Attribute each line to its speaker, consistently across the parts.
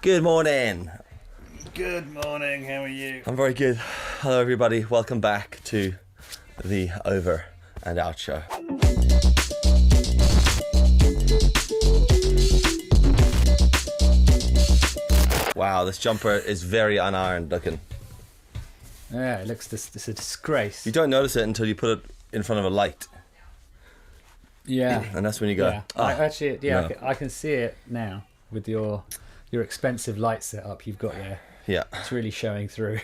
Speaker 1: Good morning.
Speaker 2: Good morning, how are you?
Speaker 1: I'm very good. Hello everybody, welcome back to the Over and Out show. Wow, this jumper is very unironed looking.
Speaker 2: Yeah, it looks it's a disgrace.
Speaker 1: You don't notice it until you put it in front of a light.
Speaker 2: Yeah.
Speaker 1: And that's when you go,
Speaker 2: Yeah.
Speaker 1: no.
Speaker 2: I can see it now with your expensive light setup you've got there.
Speaker 1: Yeah.
Speaker 2: It's really showing through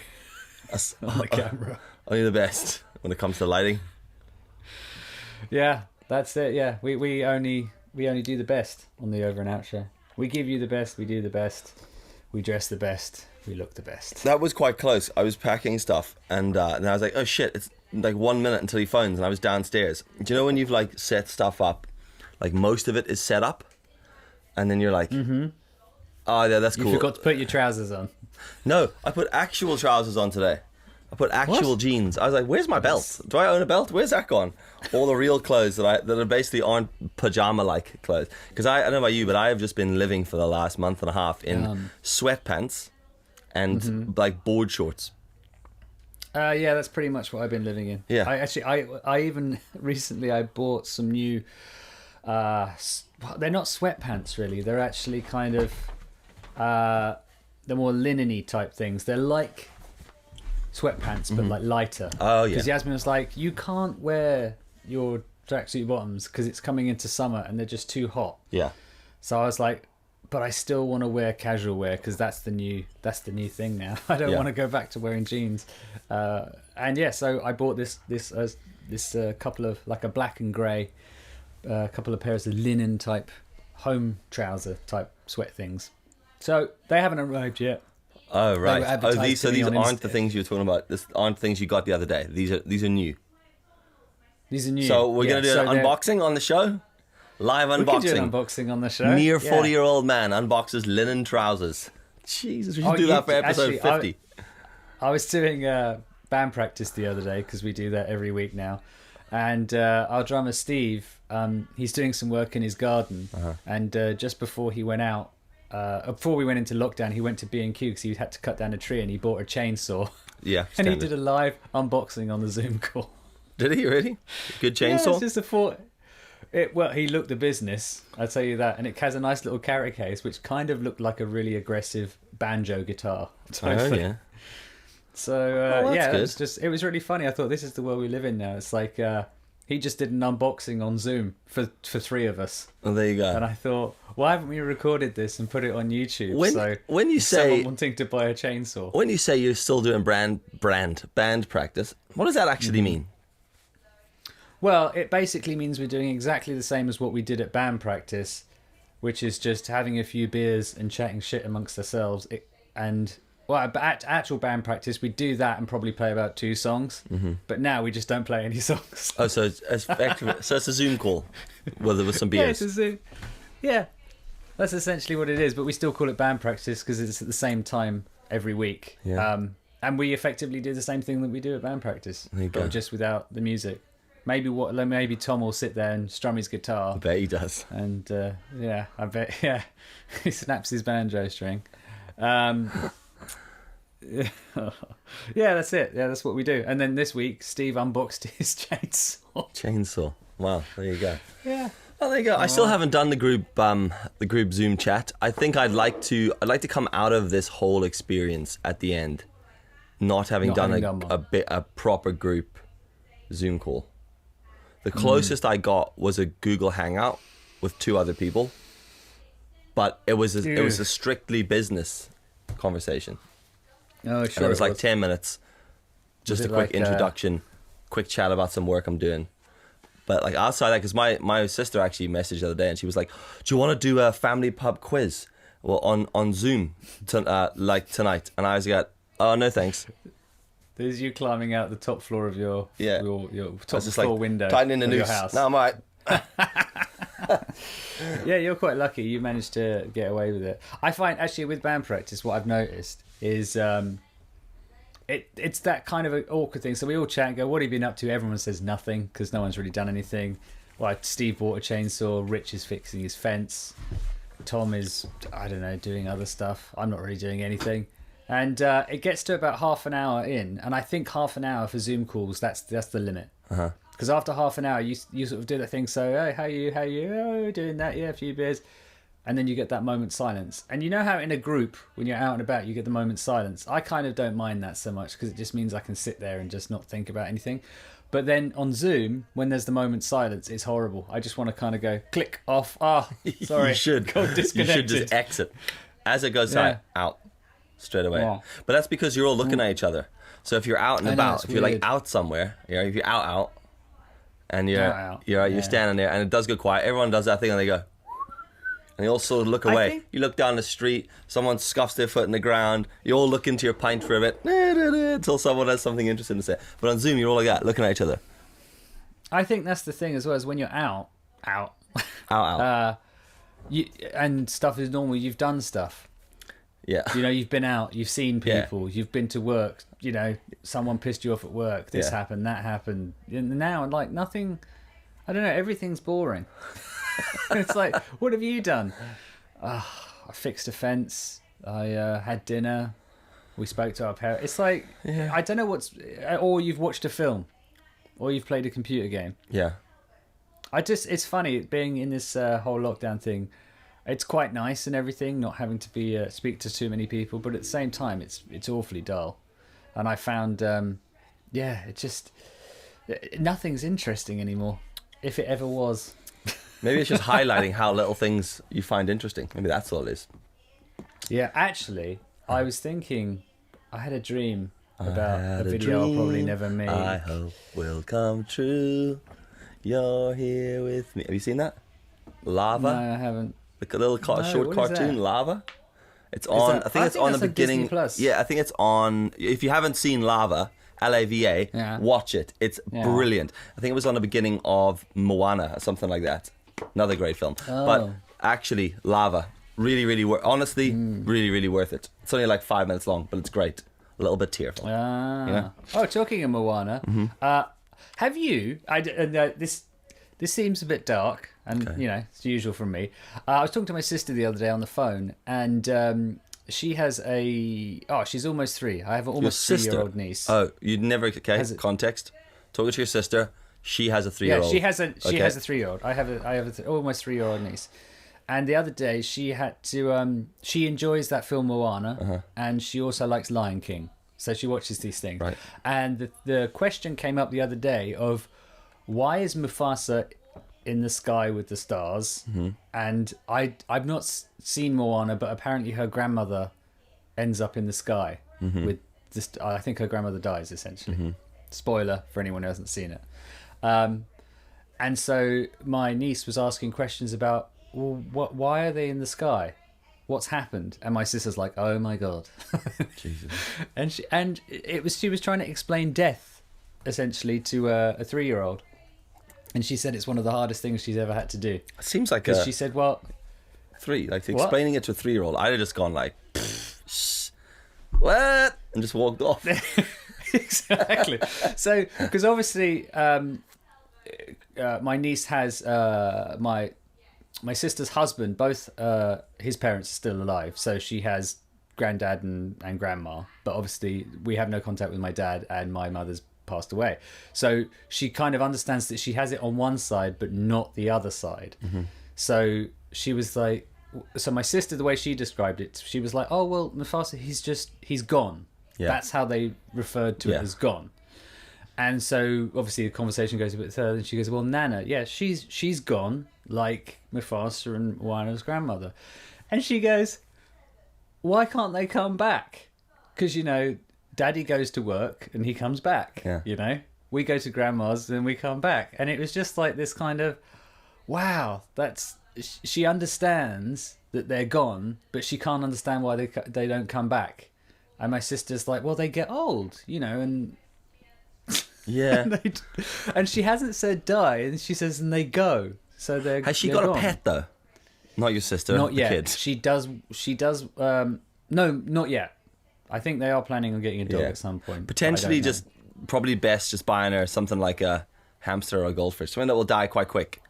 Speaker 2: on the camera.
Speaker 1: Only the best when it comes to lighting.
Speaker 2: Yeah, that's it. Yeah, we only do the best on the Over and Out show. We give you the best, we do the best, we dress the best, we look the best.
Speaker 1: That was quite close. I was packing stuff and I was like, oh shit, it's like 1 minute until he phones, and I was downstairs. Do you know when you've like set stuff up, like most of it is set up, and then you're like, oh yeah, that's cool.
Speaker 2: You forgot to put your trousers on.
Speaker 1: No, I put actual trousers on today. I put actual jeans. I was like, where's my belt? Do I own a belt? Where's that gone? All the real clothes that are basically aren't pajama-like clothes. Because I don't know about you, but I have just been living for the last month and a half in sweatpants and like board shorts.
Speaker 2: Yeah, that's pretty much what I've been living in.
Speaker 1: Yeah.
Speaker 2: I even recently I bought some new. They're not sweatpants really. They're actually kind of they're more linen-y type things. They're like sweatpants but like lighter.
Speaker 1: Oh yeah.
Speaker 2: Because Yasmin was like, you can't wear your tracksuit bottoms because it's coming into summer and they're just too hot.
Speaker 1: Yeah.
Speaker 2: So I was like, but I still want to wear casual wear because that's the new thing now. I don't want to go back to wearing jeans. And yeah, so I bought this couple of like a black and grey, couple of pairs of linen type home trouser type sweat things. So they haven't arrived yet.
Speaker 1: Oh right. These aren't the things you were talking about. This aren't things you got the other day. These are new.
Speaker 2: These are new.
Speaker 1: So we're gonna do an unboxing on the show. Live unboxing.
Speaker 2: We could do an unboxing on the show.
Speaker 1: Near 40-year-old man unboxes linen trousers. Jesus, we should do that for episode 50.
Speaker 2: I was doing band practice the other day because we do that every week now. And our drummer Steve, he's doing some work in his garden. And just before he went out, before we went into lockdown, he went to B&Q because he had to cut down a tree and he bought a chainsaw.
Speaker 1: Yeah.
Speaker 2: And he did a live unboxing on the Zoom call.
Speaker 1: Did he really? Good chainsaw?
Speaker 2: Yeah, it's just a thought. Well, he looked the business, I'll tell you that. And it has a nice little carrot case, which kind of looked like a really aggressive banjo guitar.
Speaker 1: Oh, yeah.
Speaker 2: So,
Speaker 1: good.
Speaker 2: It was really funny. I thought, this is the world we live in now. It's like, he just did an unboxing on Zoom for three of us.
Speaker 1: Oh, there you go.
Speaker 2: And I thought, why haven't we recorded this and put it on YouTube?
Speaker 1: When you say
Speaker 2: someone wanting to buy a chainsaw.
Speaker 1: When you say you're still doing band practice, what does that actually mean?
Speaker 2: Well, it basically means we're doing exactly the same as what we did at band practice, which is just having a few beers and chatting shit amongst ourselves. At actual band practice, we do that and probably play about 2 songs. But now we just don't play any songs.
Speaker 1: Oh, so it's a Zoom call, whether with some beers.
Speaker 2: Yeah, it's a Zoom. Yeah, that's essentially what it is. But we still call it band practice because it's at the same time every week.
Speaker 1: Yeah.
Speaker 2: And we effectively do the same thing that we do at band practice,
Speaker 1: but
Speaker 2: go. Just without the music. Maybe Tom will sit there and strum his guitar.
Speaker 1: I bet he does.
Speaker 2: And I bet he snaps his banjo string. Yeah, that's it. Yeah, that's what we do. And then this week, Steve unboxed his chainsaw.
Speaker 1: Wow, there you go.
Speaker 2: Yeah.
Speaker 1: Well, there you go. I still haven't done the group Zoom chat. I think I'd like to come out of this whole experience at the end, not having done a proper group Zoom call. The closest I got was a Google Hangout with 2 other people, but it was a strictly business conversation.
Speaker 2: Oh, sure.
Speaker 1: And it was like 10 minutes, just a quick introduction, quick chat about some work I'm doing. But like outside that, because my sister actually messaged the other day and she was like, "Do you want to do a family pub quiz? Well, on Zoom, like tonight?" And I was like, "Oh no, thanks."
Speaker 2: There's you climbing out the top floor of your top floor window.
Speaker 1: Tightening the noose.
Speaker 2: Your house.
Speaker 1: No, I'm alright.
Speaker 2: Yeah, you're quite lucky. You managed to get away with it. I find actually with band practice, what I've noticed is it's that kind of an awkward thing. So we all chat and go, "What have you been up to?" Everyone says nothing because no one's really done anything. Well, Steve bought a chainsaw. Rich is fixing his fence. Tom is, I don't know, doing other stuff. I'm not really doing anything. And it gets to about half an hour in, and I think half an hour for Zoom calls, that's the limit. Because after half an hour, you sort of do that thing, so, hey, how you, oh, doing that, yeah, a few beers. And then you get that moment silence. And you know how in a group, when you're out and about, you get the moment silence? I kind of don't mind that so much, because it just means I can sit there and just not think about anything. But then on Zoom, when there's the moment silence, it's horrible. I just want to kind of go, click, off, sorry.
Speaker 1: You should. You should just exit. As it goes out. Straight away. Yeah. But that's because you're all looking at each other. So if you're out and about, if you're like out somewhere, if you're out and you're standing there and it does go quiet, everyone does that thing and they go, and you all sort of look away. You look down the street, someone scuffs their foot in the ground, you all look into your pint for a bit until someone has something interesting to say. But on Zoom, you're all like that, looking at each other.
Speaker 2: I think that's the thing as well, is when you're out, and stuff is normal, you've done stuff.
Speaker 1: Yeah.
Speaker 2: You've been out, you've seen people, you've been to work, someone pissed you off at work, this happened, that happened. And now, like, nothing, I don't know, everything's boring. It's like, what have you done? I fixed a fence, I had dinner, we spoke to our parents. It's like, I don't know or you've watched a film, or you've played a computer game. Yeah. It's funny, being in this whole lockdown thing. It's quite nice and everything, not having to be speak to too many people, but at the same time, it's awfully dull. And I found, nothing's interesting anymore, if it ever was.
Speaker 1: Maybe it's just highlighting how little things you find interesting. Maybe that's all it is.
Speaker 2: Yeah, actually, I was thinking, I had a dream about a video I'll probably never make.
Speaker 1: I hope will come true. You're here with me. Have you seen that? Lava?
Speaker 2: No, I haven't.
Speaker 1: Like a little short cartoon, Lava. It's on. I think it's on the beginning. Yeah, I think it's on. If you haven't seen Lava, Lava, watch it. It's brilliant. I think it was on the beginning of Moana or something like that. Another great film. Oh. But actually, Lava, really, really honestly, really, really worth it. It's only like 5 minutes long, but it's great. A little bit tearful.
Speaker 2: Oh, talking of Moana, have you? This seems a bit dark, and it's usual from me. I was talking to my sister the other day on the phone, and she has she's almost 3. I have an almost 3-year-old niece.
Speaker 1: Oh, you'd never context. Talking to your sister, she has a 3-year-old.
Speaker 2: Yeah, she has a 3-year-old. I have a almost 3-year-old niece. And the other day, she had to. She enjoys that film Moana, and she also likes Lion King. So she watches these things. Right. And the question came up the other day of, why is Mufasa in the sky with the stars? And I've not seen Moana, but apparently her grandmother ends up in the sky with this. I think her grandmother dies essentially. Spoiler for anyone who hasn't seen it. And so my niece was asking questions about, well, why are they in the sky? What's happened? And my sister's like, oh my god. Jesus. And she was trying to explain death essentially to a 3-year-old. And she said it's one of the hardest things she's ever had to do.
Speaker 1: It seems like
Speaker 2: she said, well,
Speaker 1: 3, like explaining it to a 3-year-old. I'd have just gone like, what? And just walked off.
Speaker 2: Exactly. So, because obviously, my niece has my sister's husband. Both his parents are still alive. So she has granddad and grandma. But obviously, we have no contact with my dad, and my mother's passed away. So she kind of understands that she has it on one side but not the other side. So she was like, so my sister, the way she described it, she was like, oh well, Mufasa, he's gone. That's how they referred to it, as gone. And so obviously the conversation goes a bit further, and she goes, well, Nana, she's gone, like Mufasa and Moana's grandmother. And she goes, why can't they come back? Because Daddy goes to work and he comes back. We go to grandma's and we come back. And it was just like this kind of, wow, she understands that they're gone, but she can't understand why they don't come back. And my sister's like, well, they get old, and and she hasn't said die, and she says, and they go. So they're
Speaker 1: Has she
Speaker 2: they're
Speaker 1: got
Speaker 2: gone.
Speaker 1: a pet though? Not your sister.
Speaker 2: Not yet.
Speaker 1: Kids.
Speaker 2: She does. No, not yet. I think they are planning on getting a dog at some point.
Speaker 1: Potentially, probably best just buying her something like a hamster or a goldfish, something that will die quite quick.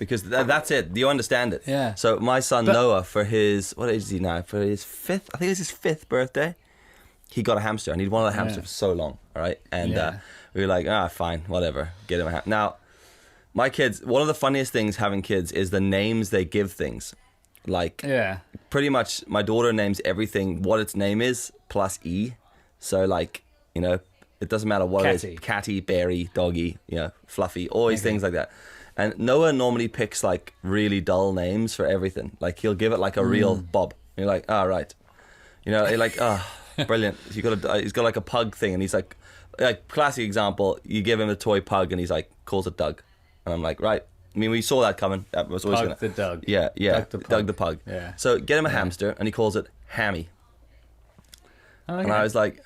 Speaker 1: because that's it. Do you understand it?
Speaker 2: Yeah.
Speaker 1: So my son Noah, for his, what age is he now? For his fifth, I think it's his 5th birthday, he got a hamster, and he'd wanted a hamster for so long. All right, and we were like, fine, whatever, get him a hamster. Now, my kids, one of the funniest things having kids is the names they give things. Like, pretty much, my daughter names everything what its name is plus E. So, like, you know, it doesn't matter what it is. Catty, berry, doggy, you know, fluffy, always things like that. And Noah normally picks, like, really dull names for everything. Like, he'll give it, like, a real Bob. And you're like, right. You know, you're like, brilliant. He's got, like, a pug thing, and he's like, classic example, you give him a toy pug, and he's like, calls it Doug. And I'm like, right. I mean, we saw that coming. That was always
Speaker 2: the Doug.
Speaker 1: Yeah.
Speaker 2: Doug
Speaker 1: the pug.
Speaker 2: Yeah.
Speaker 1: So get him a hamster, and he calls it Hammy.
Speaker 2: Okay.
Speaker 1: And I was like,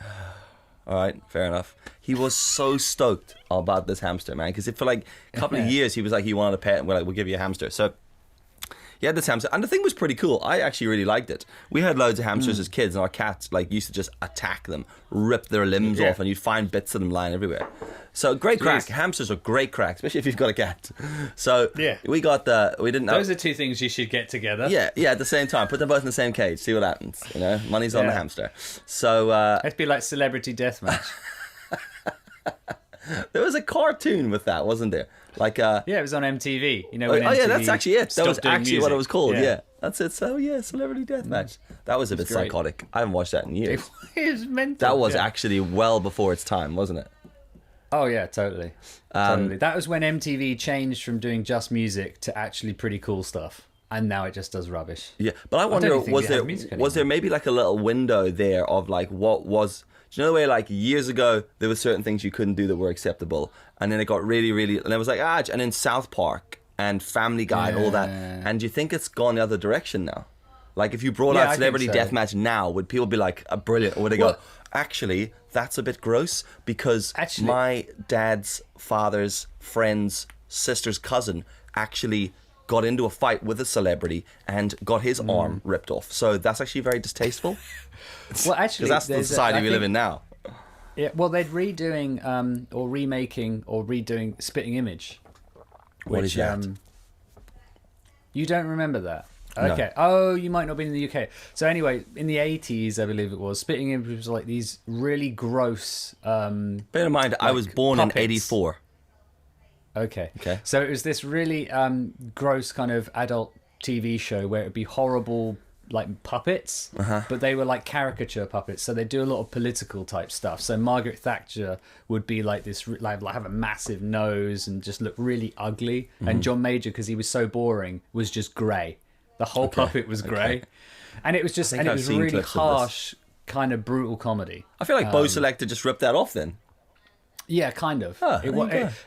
Speaker 1: all right, fair enough. He was so stoked about this hamster, man, because for like a couple of years he was like, he wanted a pet, and we're like, we'll give you a hamster. So he had this hamster, and the thing was pretty cool. I actually really liked it. We had loads of hamsters as kids, and our cats like used to just attack them, rip their limbs off, and you'd find bits of them lying everywhere. So great crack. Hamsters are great crack, especially if you've got a cat. So we got we didn't know.
Speaker 2: Those are 2 things you should get together.
Speaker 1: Yeah, at the same time. Put them both in the same cage, see what happens. You know, money's on the hamster. So
Speaker 2: it'd be like Celebrity Deathmatch.
Speaker 1: There was a cartoon with that, wasn't there? Like
Speaker 2: it was on MTV. You know, when MTV
Speaker 1: that's actually it. That was actually
Speaker 2: music.
Speaker 1: what it was called. Yeah. That's it. So Celebrity Deathmatch. That was a bit psychotic. I haven't watched that in years.
Speaker 2: It was mental.
Speaker 1: That was actually well before its time, wasn't it?
Speaker 2: Oh yeah, totally. Totally. That was when MTV changed from doing just music to actually pretty cool stuff, and now it just does rubbish.
Speaker 1: Yeah, but I wonder, was there maybe like a little window there of like what was? Do you know the way like years ago there were certain things you couldn't do that were acceptable, and then it got really, really, and it was like and then South Park and Family Guy and all that, and do you think it's gone the other direction now? Like if you brought out Celebrity Deathmatch now, would people be like brilliant, or would they go, actually, that's a bit gross because my dad's father's friend's sister's cousin actually got into a fight with a celebrity and got his arm ripped off. So that's actually very distasteful.
Speaker 2: Well, actually,
Speaker 1: because that's the society we live in now.
Speaker 2: Yeah, well, they're redoing or remaking or redoing Spitting Image.
Speaker 1: What is that?
Speaker 2: You don't remember that?
Speaker 1: No.
Speaker 2: Okay. Oh, you might not be in the UK. So anyway, in the 80s, I believe it was, Spitting Image was like these really gross... Bear
Speaker 1: in mind, I was born in 84.
Speaker 2: Okay. So it was this really gross kind of adult TV show where it would be horrible like puppets, but they were like caricature puppets. So they do a lot of political type stuff. So Margaret Thatcher would be like this, like have a massive nose and just look really ugly. And John Major, because he was so boring, was just grey. The whole puppet was grey, and it was just, and it was really harsh, kind of brutal comedy.
Speaker 1: I feel like Bo Selector just ripped that off then.
Speaker 2: Yeah, kind of.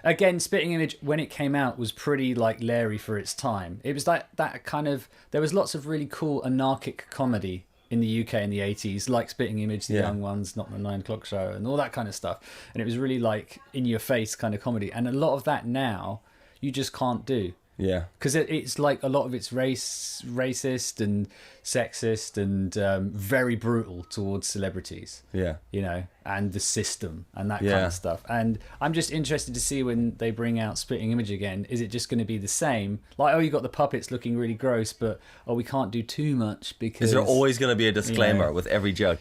Speaker 2: Again, Spitting Image, when it came out, was pretty like Larry for its time. It was that kind of, there was lots of really cool anarchic comedy in the UK in the 80s, like Spitting Image, The Young Ones, Not the 9 O'Clock Show, and all that kind of stuff. And it was really like in your face kind of comedy. And a lot of that now, you just can't do.
Speaker 1: Yeah,
Speaker 2: because it's like a lot of it's racist and sexist and very brutal towards celebrities.
Speaker 1: Yeah,
Speaker 2: you know, and the system and that kind of stuff. And I'm just interested to see when they bring out Spitting Image again. Is it just going to be the same? Like, you got the puppets looking really gross, but we can't do too much because.
Speaker 1: Is there always going to be a disclaimer with every joke?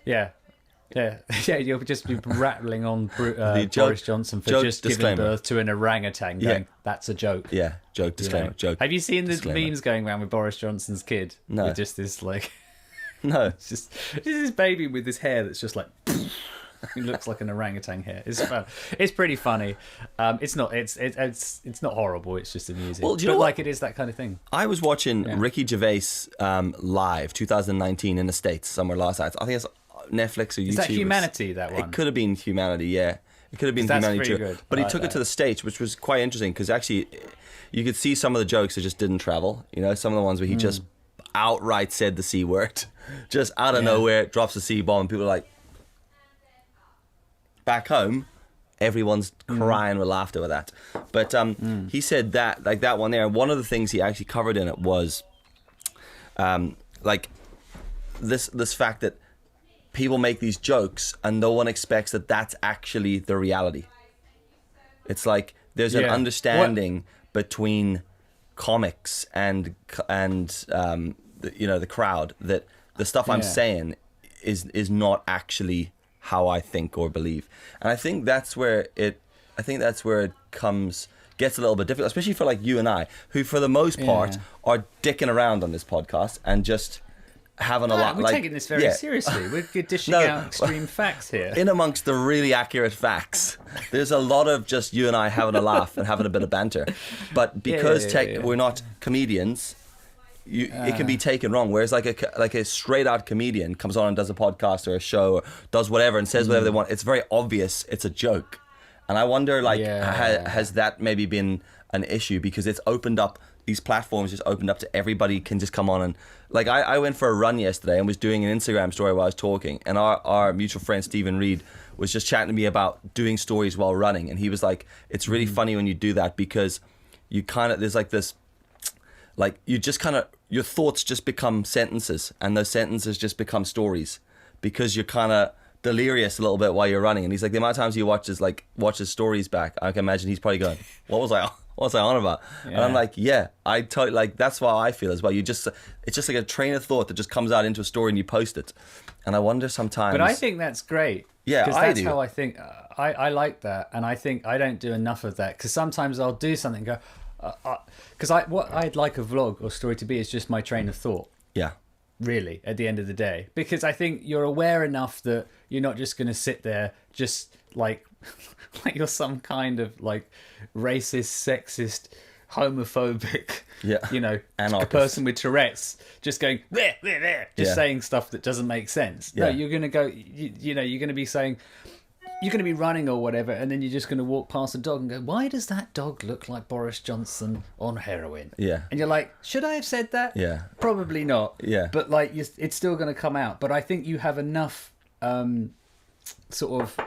Speaker 2: Yeah. Yeah, you'll just be rattling on Boris Johnson for just giving birth to an orangutan, going, that's a joke.
Speaker 1: Yeah, joke, disclaimer, joke.
Speaker 2: Have you seen the memes going around with Boris Johnson's kid?
Speaker 1: No.
Speaker 2: With just this, like...
Speaker 1: No.
Speaker 2: It's just this baby with this hair that's just like... It looks like an orangutan hair. It's fun. It's pretty funny. It's not horrible, it's just amusing.
Speaker 1: Well, do you know what?
Speaker 2: Like, it is that kind of thing.
Speaker 1: I was watching Ricky Gervais live, 2019, in the States, somewhere last night. I think it's Netflix or YouTube.
Speaker 2: Is that Humanity, that one?
Speaker 1: It could have been Humanity, yeah. It could have been Humanity too. Good. But he took it to the States, which was quite interesting because actually you could see some of the jokes that just didn't travel. You know, some of the ones where he just outright said the C word. Just out of nowhere, drops a C bomb, and people are like... Back home, everyone's crying with laughter with that. But he said that, like that one there, and one of the things he actually covered in it was like this fact that people make these jokes and no one expects that that's actually the reality. It's like there's an understanding between comics and the crowd, that the stuff I'm saying is not actually how I think or believe. And I think that's where it gets a little bit difficult, especially for like you and I, who for the most part are dicking around on this podcast and just having a lot.
Speaker 2: We're taking this very seriously. We're dishing out extreme facts here.
Speaker 1: In amongst the really accurate facts, there's a lot of just you and I having a laugh and having a bit of banter. But because we're not comedians, it can be taken wrong. Whereas like a straight out comedian comes on and does a podcast or a show or does whatever and says whatever they want, it's very obvious it's a joke. And I wonder, like, has that maybe been an issue? Because it's opened up, these platforms just opened up to everybody can just come on and, like, I went for a run yesterday and was doing an Instagram story while I was talking, and our mutual friend Stephen Reed was just chatting to me about doing stories while running, and he was like, it's really funny when you do that because you kind of, there's like this, like, you just kind of, your thoughts just become sentences, and those sentences just become stories because you're kind of delirious a little bit while you're running. And he's like, the amount of times he watches his stories back, I can imagine he's probably going, what was I on about? And I'm like, I totally, like, that's what I feel as well. It's just like a train of thought that just comes out into a story and you post it. And I wonder sometimes,
Speaker 2: but I think that's great.
Speaker 1: Yeah,
Speaker 2: because
Speaker 1: I
Speaker 2: that's
Speaker 1: do.
Speaker 2: how I think. I like that, and I think I don't do enough of that, because sometimes I'll do something and go, because what I'd like a vlog or story to be is just my train of thought.
Speaker 1: Yeah.
Speaker 2: Really, at the end of the day, because I think you're aware enough that you're not just going to sit there just like you're some kind of like racist, sexist, homophobic, a person with Tourette's just going bleh, bleh, bleh, just saying stuff that doesn't make sense. No, you're going to go, you're going to be saying, you're going to be running or whatever, and then you're just going to walk past a dog and go, why does that dog look like Boris Johnson on heroin?
Speaker 1: Yeah.
Speaker 2: And you're like, should I have said that?
Speaker 1: Yeah.
Speaker 2: Probably not.
Speaker 1: Yeah.
Speaker 2: But like, it's still going to come out. But I think you have enough sort of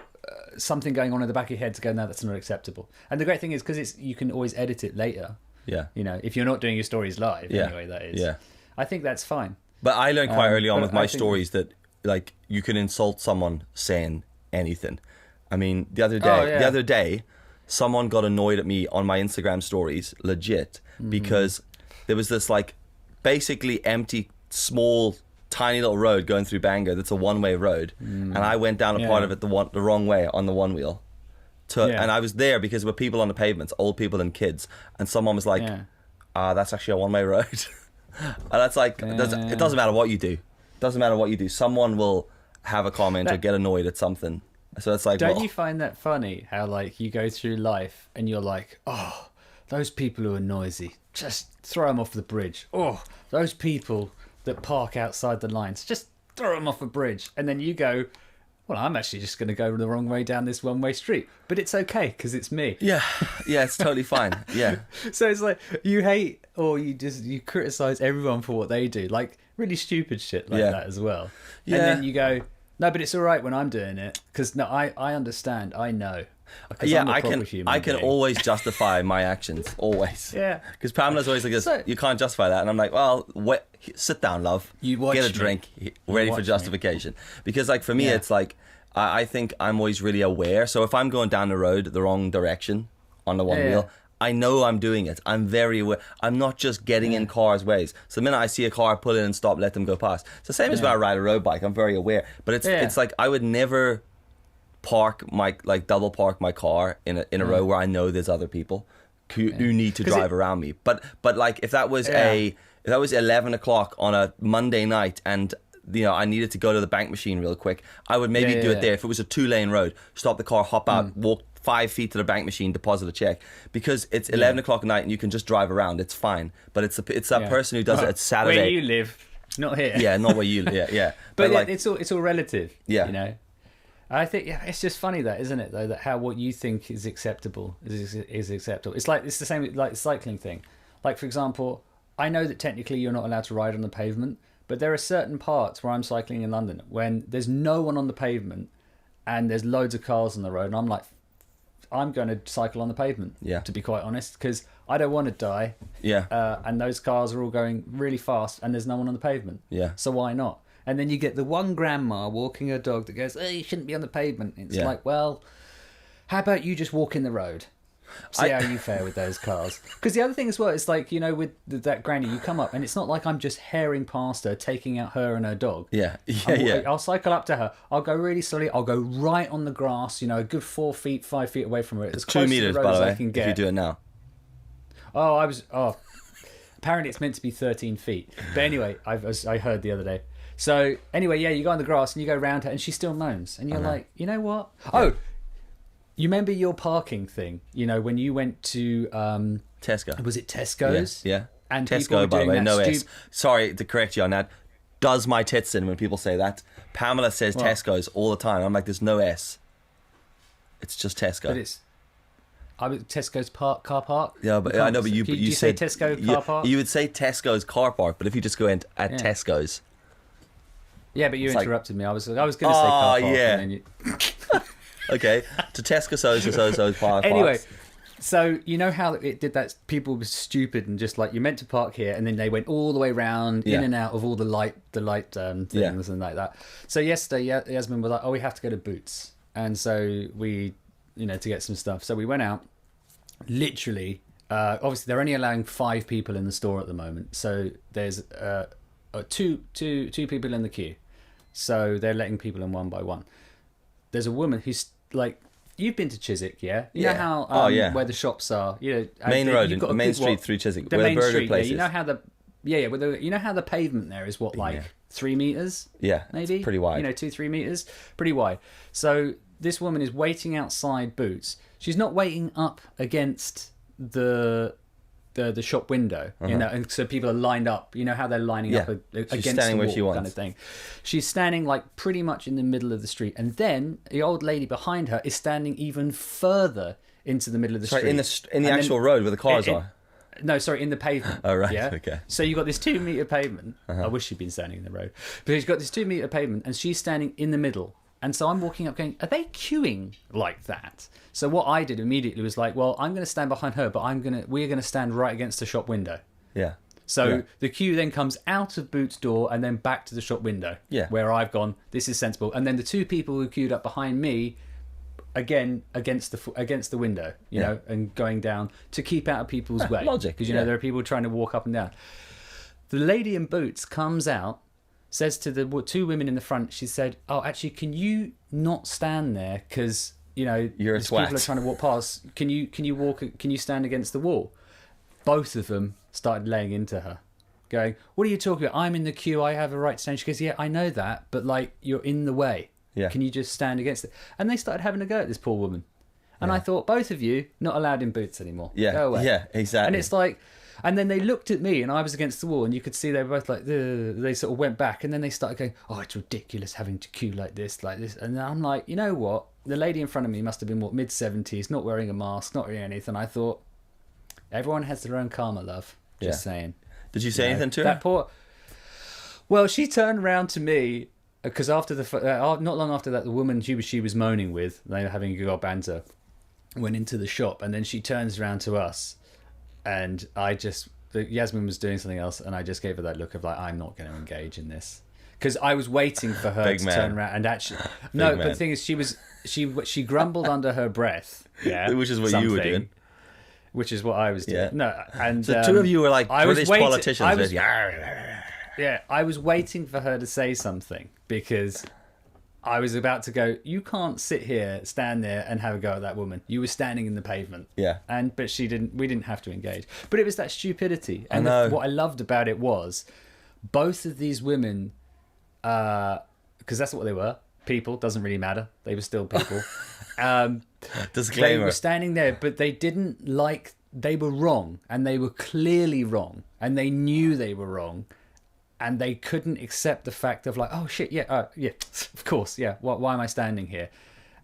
Speaker 2: something going on in the back of your head to go, no, that's not acceptable. And the great thing is, because you can always edit it later. Yeah. You know, if you're not doing your stories live, anyway, that is. Yeah. I think that's fine.
Speaker 1: But I learned quite early on with my stories that, like, you can insult someone saying anything. I mean, the other day, someone got annoyed at me on my Instagram stories, legit, because there was this like basically empty, small, tiny little road going through Bangor. That's a one-way road, and I went down a part of it the wrong way on the one wheel. And I was there because there were people on the pavements, old people and kids, and someone was like, "That's actually a one-way road." And that's like, it doesn't matter what you do. Doesn't matter what you do. Someone will have a comment or get annoyed at something. So it's like,
Speaker 2: don't you find that funny how like you go through life and you're like, oh, those people who are noisy, just throw them off the bridge. Oh, those people that park outside the lines, just throw them off a bridge. And then you go, well, I'm actually just going to go the wrong way down this one-way street, but it's okay because it's me.
Speaker 1: Yeah, it's totally fine. Yeah.
Speaker 2: So it's like you hate or you criticize everyone for what they do, like really stupid shit like that as well. Yeah. And then you go, no, but it's all right when I'm doing it because I understand, I know.
Speaker 1: I can always justify my actions, always.
Speaker 2: Yeah.
Speaker 1: Because Pamela's always like this, you can't justify that. And I'm like, well, sit down, love. Get a drink, ready for justification. Because like for me, it's like, I think I'm always really aware. So if I'm going down the road the wrong direction on the one wheel, I know I'm doing it. I'm very aware. I'm not just getting in cars' ways. So the minute I see a car, pull in and stop, let them go past. It's the same as when I ride a road bike. I'm very aware. But it's like I would never double park my car in a row where I know there's other people who need to drive around me. But like if that was if that was 11 o'clock on a Monday night and I needed to go to the bank machine real quick, I would maybe do it there. If it was a 2-lane road, stop the car, hop out, walk 5 feet to the bank machine, deposit a check, because it's 11 o'clock at night and you can just drive around. It's fine. But it's that person who does it at Saturday.
Speaker 2: Where you live, not here.
Speaker 1: Yeah, not where you live. Yeah.
Speaker 2: But like, it's all relative.
Speaker 1: Yeah.
Speaker 2: You know. I think it's just funny that, isn't it, though, that how what you think is acceptable is acceptable. It's the same like the cycling thing. Like, for example, I know that technically you're not allowed to ride on the pavement, but there are certain parts where I'm cycling in London when there's no one on the pavement and there's loads of cars on the road, and I'm like, I'm going to cycle on the pavement, to be quite honest, because I don't want to die. Yeah. And those cars are all going really fast and there's no one on the pavement. Yeah. So why not? And then you get the one grandma walking her dog that goes, oh, you shouldn't be on the pavement. It's like, well, how about you just walk in the road? See how you fare with those cars. Because the other thing as well is like, with that granny, you come up and it's not like I'm just herring past her, taking out her and her dog.
Speaker 1: Yeah.
Speaker 2: I'll cycle up to her. I'll go really slowly. I'll go right on the grass, a good 4 feet, 5 feet away from her.
Speaker 1: It's 2 meters, by the way, if you do it now.
Speaker 2: Apparently it's meant to be 13 feet. But anyway, I heard the other day. So anyway, yeah, you go on the grass and you go around her and she still moans. And you're like, you know what? Yeah. Oh, you remember your parking thing? When you went to...
Speaker 1: Tesco.
Speaker 2: Was it Tesco's?
Speaker 1: Yeah.
Speaker 2: And
Speaker 1: Tesco, by the way, no S. Sorry to correct you on that. Does my tits in when people say that? Pamela says Tesco's all the time. I'm like, there's no S. It's just Tesco.
Speaker 2: But it's... Tesco's car park.
Speaker 1: Yeah, but I know. But you
Speaker 2: say Tesco car park.
Speaker 1: You would say Tesco's car park, but if you just go in at Tesco's.
Speaker 2: Yeah, but you interrupted me. I was going to say car park.
Speaker 1: Yeah.
Speaker 2: And then you...
Speaker 1: Okay. To Tesco's park.
Speaker 2: Anyway, so you know how it did that? People were stupid and just like, you're meant to park here, and then they went all the way around, in and out of all the light things and like that. So yesterday, Yasmin was like, "Oh, we have to go to Boots," and so we, to get some stuff. So we went out. Literally, obviously they're only allowing 5 people in the store at the moment. So there's two people in the queue. So they're letting people in one by one. There's a woman who's like, you've been to Chiswick, yeah? You know how where the shops are,
Speaker 1: main road, main street through Chiswick, where the burger
Speaker 2: street,
Speaker 1: place is.
Speaker 2: You know how you know how the pavement there is 3 meters?
Speaker 1: Yeah,
Speaker 2: maybe
Speaker 1: it's pretty wide.
Speaker 2: 2-3 meters, pretty wide. So this woman is waiting outside Boots. She's not waiting up against the shop window, and so people are lined up. You know how they're lining up against the wall, kind of thing. She's standing like pretty much in the middle of the street, and then the old lady behind her is standing even further into the middle of the street,
Speaker 1: in the actual road where the cars are.
Speaker 2: No, sorry, in the pavement.
Speaker 1: Oh, right,
Speaker 2: yeah?
Speaker 1: okay.
Speaker 2: So you've got this 2 meter pavement. I wish she'd been standing in the road, but she's got this 2 meter pavement, and she's standing in the middle. And so I'm walking up going, are they queuing like that? So what I did immediately was like, well, I'm going to stand behind her, but we're going to stand right against the shop window.
Speaker 1: Yeah.
Speaker 2: So the queue then comes out of Boots' door and then back to the shop window.
Speaker 1: Yeah.
Speaker 2: Where I've gone, this is sensible. And then the 2 people who queued up behind me, again, against the window, you know, and going down to keep out of people's way.
Speaker 1: Logic.
Speaker 2: Because, there are people trying to walk up and down. The lady in Boots comes out, says to the 2 women in the front, she said, "Oh, actually, can you not stand there? Because,
Speaker 1: you're a twat.
Speaker 2: People are trying to walk past. Can you stand against the wall?" Both of them started laying into her, going, "What are you talking about? I'm in the queue. I have a right to stand." She goes, "Yeah, I know that, but like, you're in the way.
Speaker 1: Yeah.
Speaker 2: Can you just stand against it?" And they started having a go at this poor woman. And I thought, both of you, not allowed in Boots anymore.
Speaker 1: Yeah.
Speaker 2: Go away.
Speaker 1: Yeah, exactly.
Speaker 2: And it's like... And then they looked at me and I was against the wall, and you could see they were both like, ugh. They sort of went back, and then they started going, "Oh, it's ridiculous having to queue like this. And I'm like, you know what? The lady in front of me must have been, mid-70s, not wearing a mask, not wearing anything. I thought, everyone has their own karma, love. Just saying.
Speaker 1: Did you say anything to her?
Speaker 2: That poor... Well, she turned around to me, because after not long after that, the woman she was moaning with, they were having a good banter, went into the shop, and then she turns around to us. And Yasmin was doing something else, and I just gave her that look of like, I'm not going to engage in this, because I was waiting for her to turn around and actually. No, but the thing is, she grumbled under her breath,
Speaker 1: which is what you were doing,
Speaker 2: which is what I was doing. Yeah. No, and
Speaker 1: so 2 of you were like British politicians.
Speaker 2: I was waiting for her to say something, because I was about to go, "You can't stand there and have a go at that woman. You were standing in the pavement."
Speaker 1: Yeah.
Speaker 2: But we didn't have to engage. But it was that stupidity. And what I loved about it was both of these women, because that's what they were. People, doesn't really matter. They were still people.
Speaker 1: Disclaimer.
Speaker 2: They were standing there, but they were wrong, and they were clearly wrong, and they knew they were wrong. And they couldn't accept the fact of like, "Oh shit, of course, yeah. Why am I standing here?"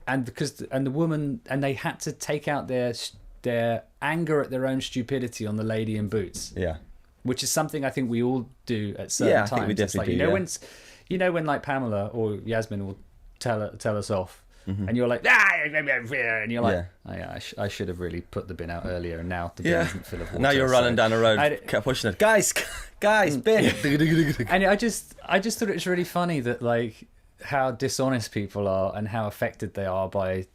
Speaker 2: And the woman, and they had to take out their anger at their own stupidity on the lady in Boots.
Speaker 1: Yeah,
Speaker 2: which is something I think we all do at certain times.
Speaker 1: I think we definitely
Speaker 2: do. When like Pamela or Yasmin will tell us off, and you're like, and you're like, I should have really put the bin out earlier, and now the bin isn't full of water.
Speaker 1: Now you're running down the road, kept pushing it, guys, bin.
Speaker 2: And I just thought it was really funny that like how dishonest people are and how affected they are by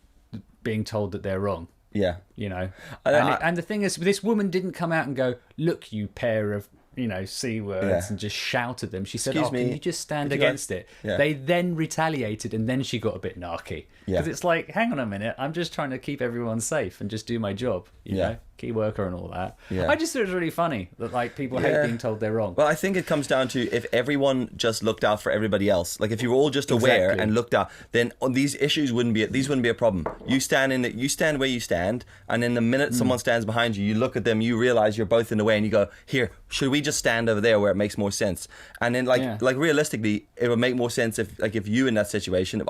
Speaker 2: being told that they're wrong.
Speaker 1: Yeah.
Speaker 2: You know, and the thing is, this woman didn't come out and go, "Look, you pair of, you know, C words," and just shout at them. She said, "Can you just stand against it?"
Speaker 1: Yeah.
Speaker 2: They then retaliated, and then she got a bit narky. Because it's like, hang on a minute, I'm just trying to keep everyone safe and just do my job, you know, key worker and all that.
Speaker 1: Yeah.
Speaker 2: I just thought it was really funny that like people hate being told they're wrong.
Speaker 1: Well, I think it comes down to if everyone just looked out for everybody else. Like if you were all just aware and looked out, then these issues wouldn't be a problem. You stand where you stand, and in the minute someone stands behind you, you look at them, you realize you're both in the way, and you go, "Here, should we just stand over there where it makes more sense?" And then like realistically, it would make more sense if you in that situation.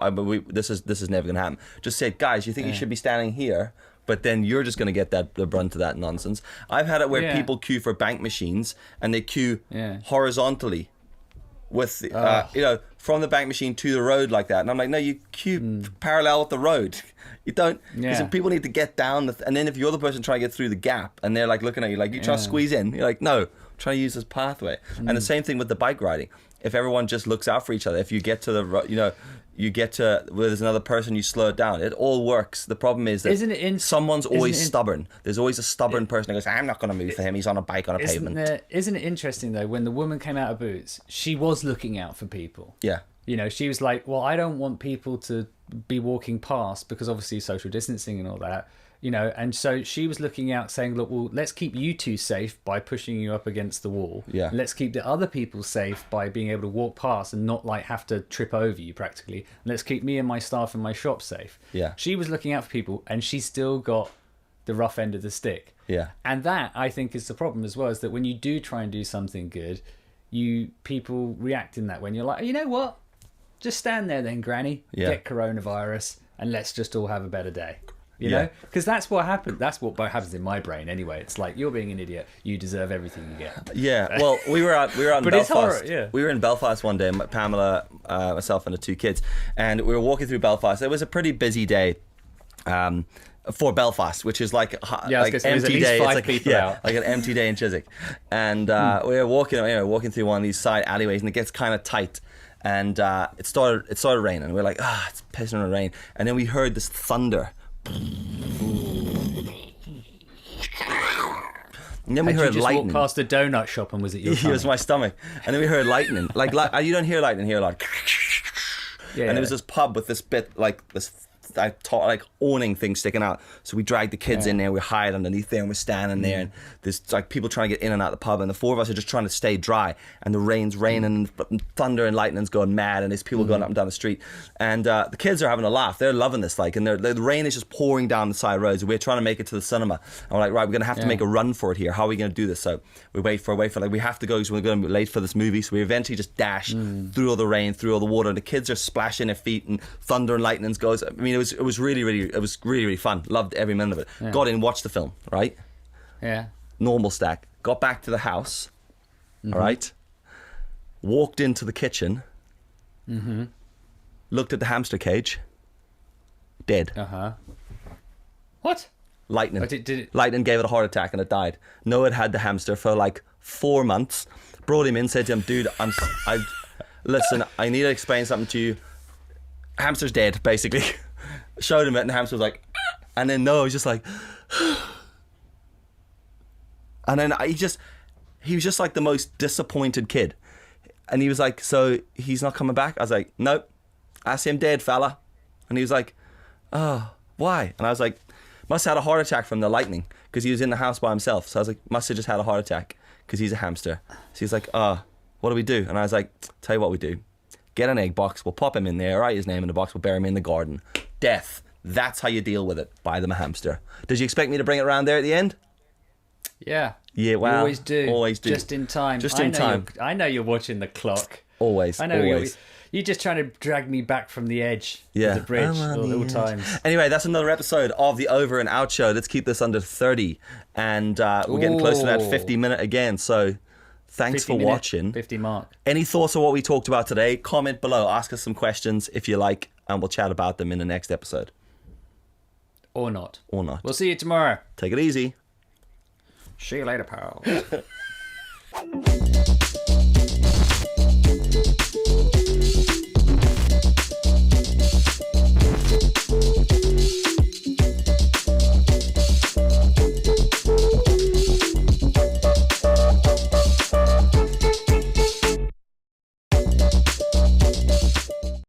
Speaker 1: This is never gonna happen. Just say, "Guys, you think you should be standing here?" But then you're just going to get the brunt of that nonsense. I've had it where people queue for bank machines and they queue horizontally with, you know, from the bank machine to the road like that. And I'm like, no, you queue parallel with the road. You don't, because people need to get down. And then if you're the person trying to get through the gap and they're like looking at you like, you trying to squeeze in. You're like, no, I'm trying to use this pathway. And the same thing with the bike riding. If everyone just looks out for each other, if you get to the, you know, you get to where there's another person, you slow it down. It all works. The problem is that someone's always stubborn. There's always a stubborn person who goes, "I'm not going to move for him. He's on a bike on a pavement."
Speaker 2: Isn't it interesting though? When the woman came out of Boots, she was looking out for people.
Speaker 1: Yeah.
Speaker 2: You know, she was like, "Well, I don't want people to be walking past because obviously social distancing and all that." You know, and so she was looking out saying, "Look, well, let's keep you two safe by pushing you up against the wall.
Speaker 1: Yeah.
Speaker 2: Let's keep the other people safe by being able to walk past and not like have to trip over you practically. And let's keep me and my staff in my shop safe."
Speaker 1: Yeah.
Speaker 2: She was looking out for people and she still got the rough end of the stick.
Speaker 1: Yeah.
Speaker 2: And that, I think, is the problem as well, is that when you do try and do something good, people react in that when you're like, "You know what? Just stand there then, Granny. Get coronavirus and let's just all have a better day." You know, because that's what happened. That's what happens in my brain anyway. It's like, you're being an idiot. You deserve everything you get.
Speaker 1: Yeah. Well, we were out in
Speaker 2: but
Speaker 1: Belfast.
Speaker 2: It's
Speaker 1: We were in Belfast one day, Pamela, myself, and the two kids, and we were walking through Belfast. It was a pretty busy day. For Belfast, which is like empty day. It's like an empty day in Chiswick, and we were walking through one of these side alleyways, and it gets kind of tight. And it started raining. We were like, it's pissing with rain, and then we heard this thunder. And then we heard lightning.
Speaker 2: Walked past a donut shop and was it your
Speaker 1: It was my stomach. And then we heard lightning. Like you don't hear lightning here, like. And there was this pub with this bit like this like awning thing sticking out. So we dragged the kids in there, we hide underneath there, and we're standing there, and there's like people trying to get in and out of the pub, and the four of us are just trying to stay dry, and the rain's raining, and thunder and lightning's going mad, and there's people going up and down the street, and the kids are having a laugh. They're loving this, like, and the rain is just pouring down the side roads. We're trying to make it to the cinema, and we're like, right, we're gonna have to make a run for it here. How are we gonna do this? So we wait for like, we have to go because we're gonna be late for this movie. So we eventually just dash through all the rain, through all the water, and the kids are splashing their feet, and thunder and lightning goes. I mean, it was really fun. Loved every minute of it. Yeah. Got in, watched the film, right?
Speaker 2: Yeah.
Speaker 1: Normal stack. Got back to the house, all right? Walked into the kitchen, looked at the hamster cage, dead.
Speaker 2: What?
Speaker 1: Lightning.
Speaker 2: Oh, did it...
Speaker 1: Lightning gave it a heart attack and it died. Noah had the hamster for like 4 months. Brought him in, said to him, "Dude, listen, I need to explain something to you. Hamster's dead," basically. Showed him it, and the hamster was like, and then Noah was just like, and then he was just like the most disappointed kid, and he was like, "So he's not coming back?" I was like, "Nope, that's him dead, fella." And he was like, "Oh, why?" And I was like, "Must have had a heart attack from the lightning because he was in the house by himself." So I was like, "Must have just had a heart attack because he's a hamster." So he's like, "What do we do?" And I was like, "Tell you what we do. Get an egg box, we'll pop him in there, write his name in the box, we'll bury him in the garden. Death. That's how you deal with it. Buy them a hamster." Did you expect me to bring it around there at the end?
Speaker 2: Yeah.
Speaker 1: Yeah, well,
Speaker 2: you always do.
Speaker 1: Always do.
Speaker 2: Just in time. I know you're watching the clock.
Speaker 1: Always.
Speaker 2: I know
Speaker 1: always.
Speaker 2: You're just trying to drag me back from the edge of the bridge all times.
Speaker 1: Anyway, that's another episode of the Over and Out show. Let's keep this under 30. And we're getting close to that 50-minute again. So thanks for watching.
Speaker 2: 50 mark.
Speaker 1: Any thoughts on what we talked about today? Comment below. Ask us some questions if you like, and we'll chat about them in the next episode.
Speaker 2: Or not.
Speaker 1: Or not.
Speaker 2: We'll see you tomorrow.
Speaker 1: Take it easy.
Speaker 2: See you later, pal.